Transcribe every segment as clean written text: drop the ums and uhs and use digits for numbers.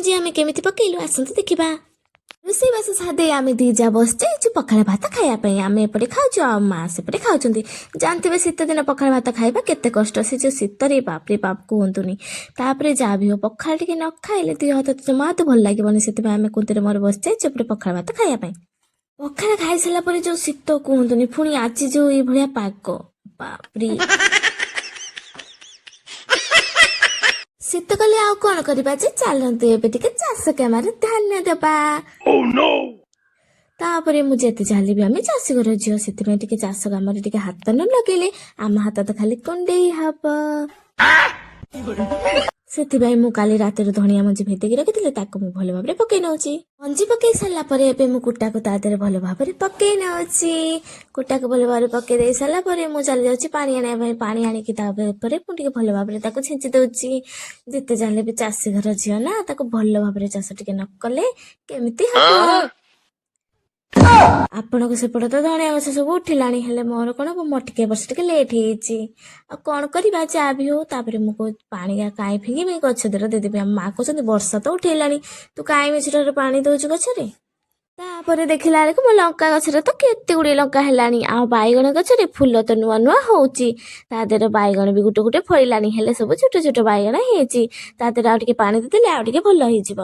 ମଞ୍ଜି ଆମେ କେମିତି ପକେଇଲୁ ଆସନ୍ତୁ ଦେଖିବା। ରୋଷେଇବାସ ସାରି ଆମେ ଦି ଯା ବସିଯାଇଛୁ ପଖାଳ ଭାତ ଖାଇବା ପାଇଁ। ଆମେ ଏପଟେ ଖାଉଛୁ ଆଉ ମା ସେପଟେ ଖାଉଛନ୍ତି। ଜାଣିଥିବେ ଶୀତ ଦିନ ପଖାଳ ଭାତ ଖାଇବା କେତେ କଷ୍ଟ। ସେ ଯୋଉ ଶୀତରେ ବାପରେ ବାପ କୁହନ୍ତୁନି। ତାପରେ ଯାହା ବି ହଉ ପଖାଳ ଟିକେ ନ ଖାଇଲେ ଦେହ ହାତ ଜମା ତ ଭଲ ଲାଗିବନି। ସେଥିପାଇଁ ଆମେ କୁନ୍ତିରେ ମୋର ବସିଯାଇଛୁ ଏପଟେ ପଖାଳ ଭାତ ଖାଇବା ପାଇଁ। ପଖାଳ ଖାଇସାରିଲା ପରେ ଯୋଉ ଶୀତ କୁହନ୍ତୁନି, ପୁଣି ଆଜି ଯୋଉ ଏଇଭଳିଆ ପାଗ ବାପରେ। ଶୀତ କଲେ ଆଉ କଣ କରିବା ଯେ, ଚାଲନ୍ତୁ ଏବେ ଟିକେ ଚାଷ କାମରେ ଧ୍ୟାନ ଦେବା। ତାପରେ ମୁଁ ଯେତେ ଚାହିଁଲେ ବି ଆମେ ଚାଷୀ ଘର ଝିଅ, ସେଥିପାଇଁ ଟିକେ ଚାଷ କାମରେ ଟିକେ ହାତ ନ ଲଗେଇଲେ ଆମ ହାତ ତ ଖାଲି କୁଣ୍ଡେଇ ହବ। ସେଥିପାଇଁ ମୁଁ କାଲି ରାତିରୁ ଧଣିଆ ମଞ୍ଜି ଭେଦିକି ରଖିଥିଲି, ତାକୁ ମୁଁ ଭଲ ଭାବରେ ପକେଇ ନଉଛି। ମଞ୍ଜି ପକେଇ ସାରିଲା ପରେ ଏବେ ମୁଁ କୁଟାକୁ ତା ଦେହରେ ଭଲ ଭାବରେ ପକେଇ ନଉଛି। କୁଟାକୁ ଭଲ ଭାବରେ ପକେଇ ଦେଇ ସାରିଲା ପରେ ମୁଁ ଚାଲି ଯାଉଛି ପାଣି ଆଣିବା ପାଇଁ। ପାଣି ଆଣିକି ତା ଉପରେ ମୁଁ ଟିକେ ଭଲ ଭାବରେ ତାକୁ ଛିଞ୍ଚି ଦଉଛି। ଯେତେ ଚାହିଁଲେ ବି ଚାଷୀ ଘର ଝିଅ ନା, ତାକୁ ଭଲ ଭାବରେ ଚାଷ ଟିକେ ନ କଲେ କେମିତି ହବ। ଆପଣଙ୍କ ସେପଟେ ତ ଧଣିଆ ଗଛ ସବୁ ଉଠିଲାଣି, ହେଲେ ମୋର କଣ ମୋର ଟିକେ ବର୍ଷ ଟିକେ ଲେଟ୍ ହେଇଯାଇଛି। ଆଉ କଣ କରିବା ଯାହା ବି ହଉ। ତାପରେ ମୁଁ କହୁଛି ପାଣି କାଇଁ ଫିଙ୍ଗିବି, ଗଛ ଦେହରେ ଦେଇଦେବି। ଆମ ମା କହୁଛନ୍ତି ବର୍ଷା ତ ଉଠେଇଲାଣି, ତୁ କାଇଁ ମିଛଟାରେ ପାଣି ଦଉଛୁ ଗଛରେ। ତାପରେ ଦେଖିଲା ବେଳକୁ ମୋ ଲଙ୍କା ଗଛରେ ତ କେତେ ଗୁଡିଏ ଲଙ୍କା ହେଲାଣି। ଆଉ ବାଇଗଣ ଗଛରେ ଫୁଲ ତ ନୂଆ ନୂଆ ହଉଛି। ତା ଦେହରେ ବାଇଗଣ ବି ଗୋଟେ ଗୋଟେ ଫଳିଲାଣି, ହେଲେ ସବୁ ଛୋଟ ଛୋଟ ବାଇଗଣ ହେଇଛି। ତା ଦେହରେ ଆଉ ଟିକେ ପାଣି ଦେଇଦେଲେ ଆଉ ଟିକେ ଭଲ ହେଇଯିବ।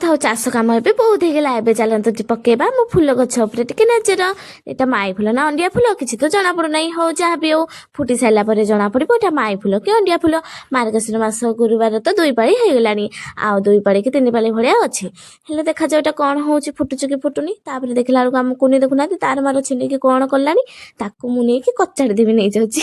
ଥାଉ ଚାଷ କାମ ଏବେ ବହୁତ ହେଇଗଲା। ଏବେ ଚାଲନ୍ତୁ ପକେଇବା ମୋ ଫୁଲ ଗଛ ଉପରେ ଟିକେ ନଜର। ଏଇଟା ମାଇ ଫୁଲ ନା ଅଣ୍ଡିଆ ଫୁଲ କିଛି ତ ଜଣା ପଡୁନାହିଁ। ହଉ ଯାହା ବି ହଉ, ଫୁଟି ସାରିଲା ପରେ ଜଣା ପଡିବ ଏଇଟା ମାଇ ଫୁଲ କି ଅଣ୍ଡିଆ ଫୁଲ। ମାର୍ଗଶିର ମାସ ଗୁରୁବାର ତ 2 ପାଳି ହେଇଗଲାଣି, ଆଉ 2 ପାଳି କି 3 ପାଳି ଭଳିଆ ଅଛି। ହେଲେ ଦେଖାଯାଉ ଏଇଟା କଣ ହଉଛି, ଫୁଟୁଛି କି ଫୁଟୁନି। ତାପରେ ଦେଖିଲା ବେଳକୁ ଆମ କୁନି ଦେଖୁନାହାନ୍ତି ତାର ମାର ଛିଣ୍ଡିକି କଣ କଲାଣି, ତାକୁ ମୁଁ ନେଇକି କଚାଡ଼ି ଦେବି ନେଇଯାଉଛି।